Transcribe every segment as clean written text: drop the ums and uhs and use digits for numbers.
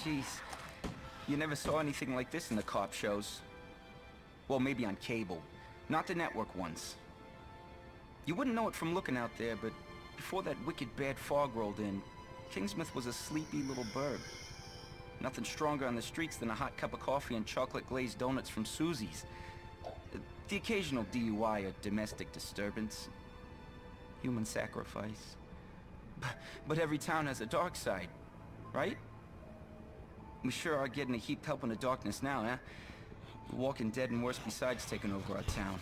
Jeez. You never saw anything like this in the cop shows. Well, maybe on cable. Not the network ones. You wouldn't know it from looking out there, but before that wicked bad fog rolled in, Kingsmouth was a sleepy little burg. Nothing stronger on the streets than a hot cup of coffee and chocolate-glazed donuts from Susie's. The occasional DUI or domestic disturbance. Human sacrifice. But every town has a dark side, right? We sure are getting a heap help in the darkness now, huh? The Walking Dead and worse besides taking over our town.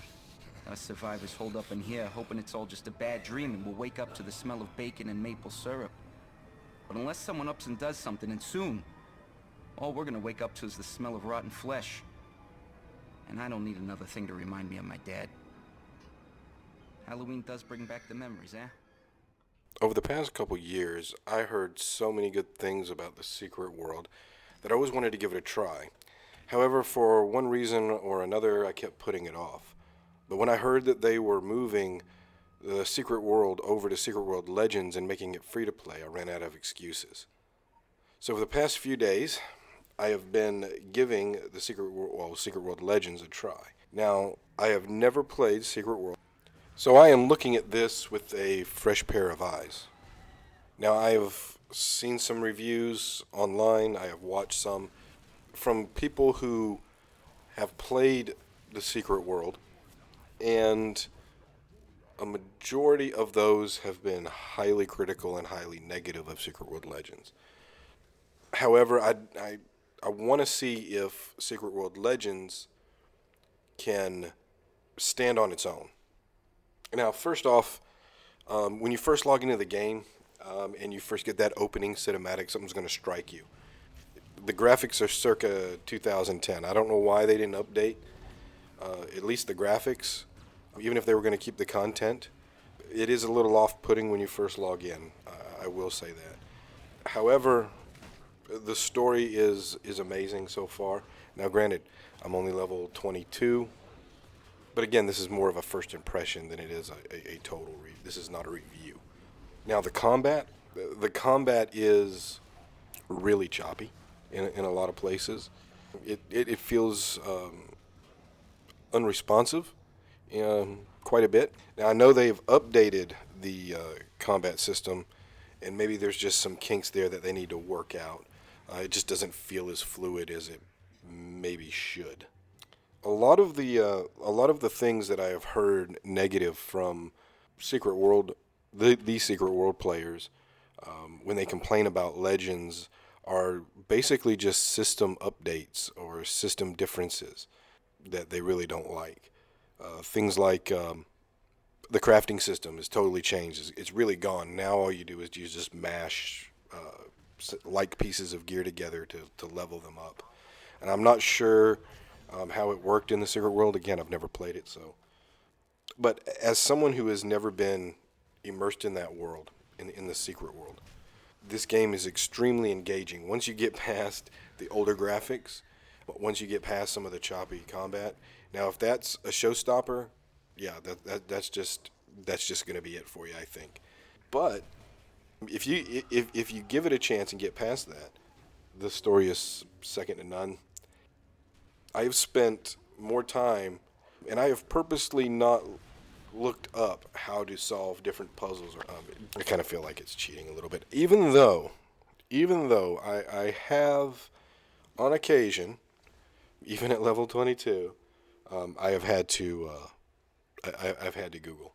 Us survivors hold up in here, hoping it's all just a bad dream and we'll wake up to the smell of bacon and maple syrup. But unless someone ups and does something, and soon, all we're gonna wake up to is the smell of rotten flesh. And I don't need another thing to remind me of my dad. Halloween does bring back the memories, eh? Over the past couple years, I heard so many good things about the Secret World that I always wanted to give it a try. However, for one reason or another, I kept putting it off. But when I heard that they were moving the Secret World over to Secret World Legends and making it free to play, I ran out of excuses. So for the past few days, I have been giving the Secret World Legends a try. Now, I have never played Secret World, so I am looking at this with a fresh pair of eyes. Now, I have seen some reviews online, I have watched some from people who have played the Secret World, and a majority of those have been highly critical and highly negative of Secret World Legends. However, I want to see if Secret World Legends can stand on its own. Now, first off, when you first log into the game and you first get that opening cinematic, something's going to strike you. The graphics are circa 2010. I don't know why they didn't update at least the graphics, even if they were going to keep the content. It is a little off-putting when you first log in, I will say that. However, the story is amazing so far. Now, granted, I'm only level 22, but again, this is more of a first impression than it is a total review. This is not a review. Now, the combat is really choppy in a lot of places. It feels unresponsive quite a bit. Now, I know they've updated the combat system, and maybe there's just some kinks there that they need to work out. It just doesn't feel as fluid as it maybe should. A lot of the things that I have heard negative from Secret World, the Secret World players, when they complain about Legends, are basically just system updates or system differences that they really don't like. Things like the crafting system is totally changed. It's really gone. Now all you do is you just mash like pieces of gear together to level them up. And I'm not sure how it worked in the Secret World. Again, I've never played it, so. But as someone who has never been immersed in that world, in the Secret World, this game is extremely engaging. Once you get past the older graphics, once you get past some of the choppy combat. Now, if that's a showstopper, yeah, that's just going to be it for you, I think. But if you give it a chance and get past that, the story is second to none. I have spent more time, and I have purposely not looked up how to solve different puzzles. I kind of feel like it's cheating a little bit, even though I have, on occasion, even at level 22, I have had to I've had to Google.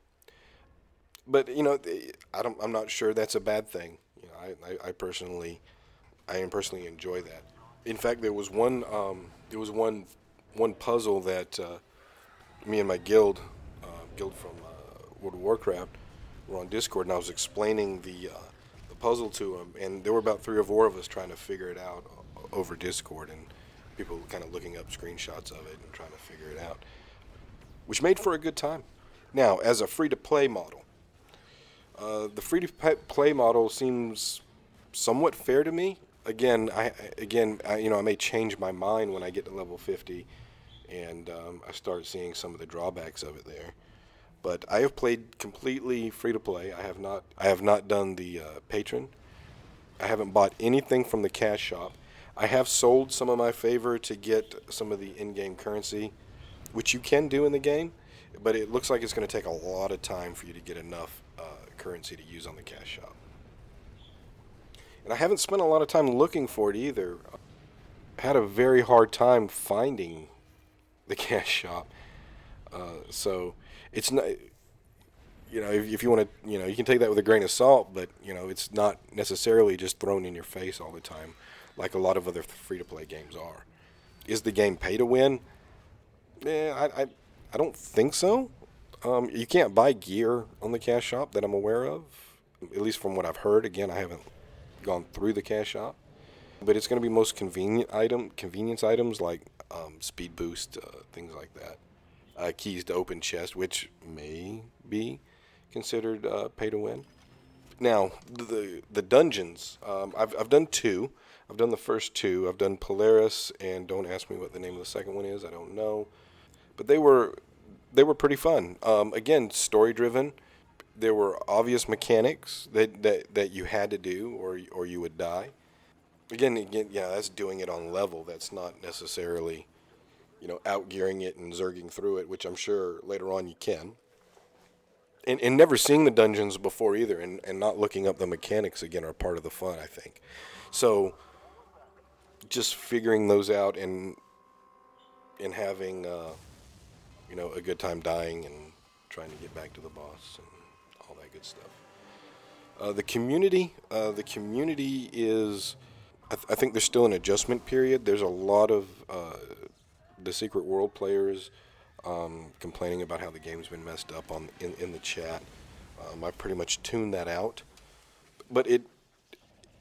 But I'm not sure that's a bad thing. I personally enjoy that. In fact, there was one puzzle that me and my guild from World of Warcraft were on Discord, and I was explaining the puzzle to them, and there were about 3 or 4 of us trying to figure it out over Discord, and people kind of looking up screenshots of it and trying to figure it out, which made for a good time. Now, as a free-to-play model, the free-to-play model seems somewhat fair to me. Again, I may change my mind when I get to level 50, and I start seeing some of the drawbacks of it there. But I have played completely free-to-play. I have not done the patron. I haven't bought anything from the cash shop. I have sold some of my favor to get some of the in-game currency, which you can do in the game, but it looks like it's going to take a lot of time for you to get enough currency to use on the cash shop. And I haven't spent a lot of time looking for it either. I had a very hard time finding the cash shop. So it's not, if you want to, you can take that with a grain of salt, but, it's not necessarily just thrown in your face all the time like a lot of other free-to-play games are. Is the game pay to win? I don't think so. You can't buy gear on the cash shop that I'm aware of, at least from what I've heard. Again, I haven't gone through the cash shop, but it's going to be most convenience items like speed boost, things like that. Keys to open chest, which may be considered pay to win. Now, the dungeons, I've done two. I've done the first two. I've done Polaris, and don't ask me what the name of the second one is. I don't know, but they were pretty fun. Again, story driven. There were obvious mechanics that you had to do, or you would die. Again, yeah, that's doing it on level. That's not necessarily, outgearing it and zerging through it, which I'm sure later on you can. And never seeing the dungeons before either, and not looking up the mechanics again are part of the fun, I think. So just figuring those out and having a good time dying and trying to get back to the boss and all that good stuff. The community is, I think there's still an adjustment period. There's a lot of the Secret World players complaining about how the game's been messed up in the chat. I pretty much tuned that out, but it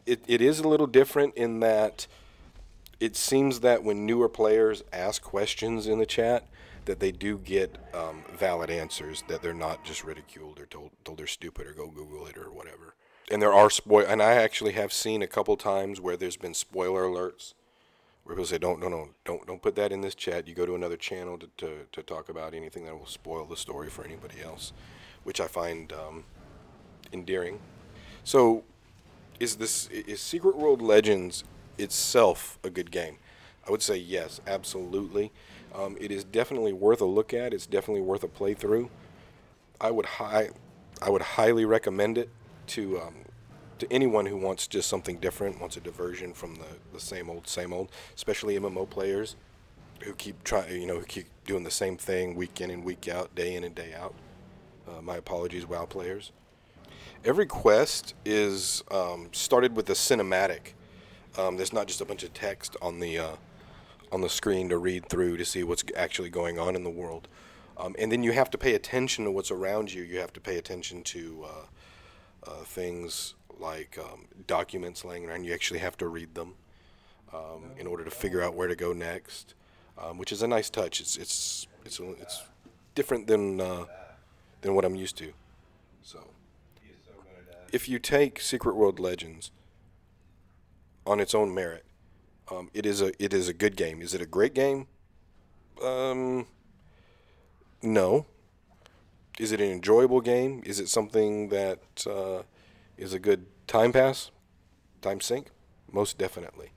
is a little different in that it seems that when newer players ask questions in the chat, that they do get valid answers, that they're not just ridiculed or told they're stupid or go Google it or whatever. And there are and I actually have seen a couple times where there's been spoiler alerts where people say, don't put that in this chat. You go to another channel to talk about anything that will spoil the story for anybody else, which I find endearing. So is Secret World Legends itself a good game? I would say yes, absolutely. It is definitely worth a look at. It's definitely worth a playthrough. I would highly recommend it to anyone who wants just something different, wants a diversion from the same old, especially MMO players who keep doing the same thing week in and week out, day in and day out. My apologies, WoW players. Every quest is started with a cinematic. There's not just a bunch of text on the screen to read through to see what's actually going on in the world. And then you have to pay attention to what's around you. You have to pay attention to things like documents laying around. You actually have to read them in order to figure out where to go next, which is a nice touch. It's different than what I'm used to. So, if you take Secret World Legends on its own merit, it is a good game. Is it a great game? No. Is it an enjoyable game? Is it something that is a good time sink? Most definitely.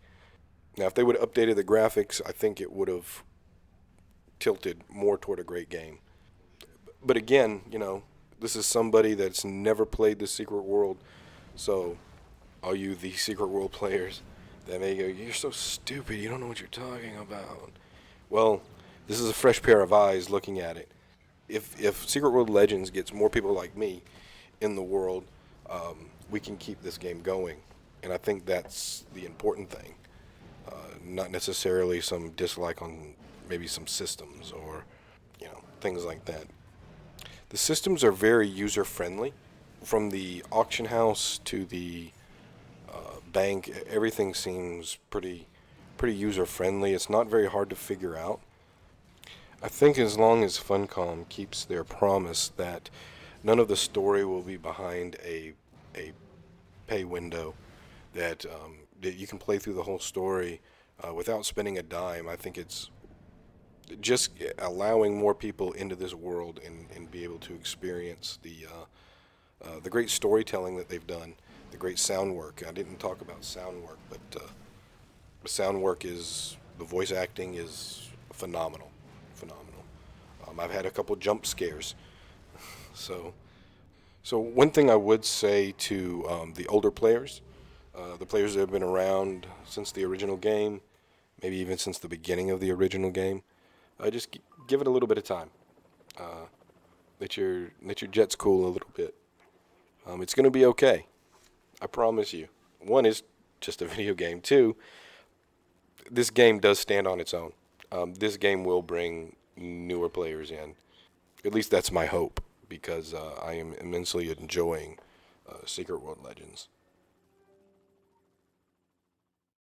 Now, if they would have updated the graphics, I think it would have tilted more toward a great game. But again, this is somebody that's never played the Secret World, so all you the Secret World players that may go, you're so stupid, you don't know what you're talking about. Well, this is a fresh pair of eyes looking at it. If Secret World Legends gets more people like me in the world, we can keep this game going, and I think that's the important thing. Not necessarily some dislike on maybe some systems or things like that. The systems are very user-friendly. From the auction house to the bank, everything seems pretty user-friendly. It's not very hard to figure out. I think as long as Funcom keeps their promise that none of the story will be behind a pay window, that you can play through the whole story without spending a dime, I think it's just allowing more people into this world and be able to experience the great storytelling that they've done, the great sound work. I didn't talk about sound work, but The sound work is, the voice acting is phenomenal, phenomenal. I've had a couple jump scares, so one thing I would say to the older players, the players that have been around since the original game, maybe even since the beginning of the original game, just give it a little bit of time. Let your jets cool a little bit. It's going to be okay. I promise you. One is just a video game. Two, this game does stand on its own. This game will bring newer players in. At least that's my hope, because I am immensely enjoying Secret World Legends.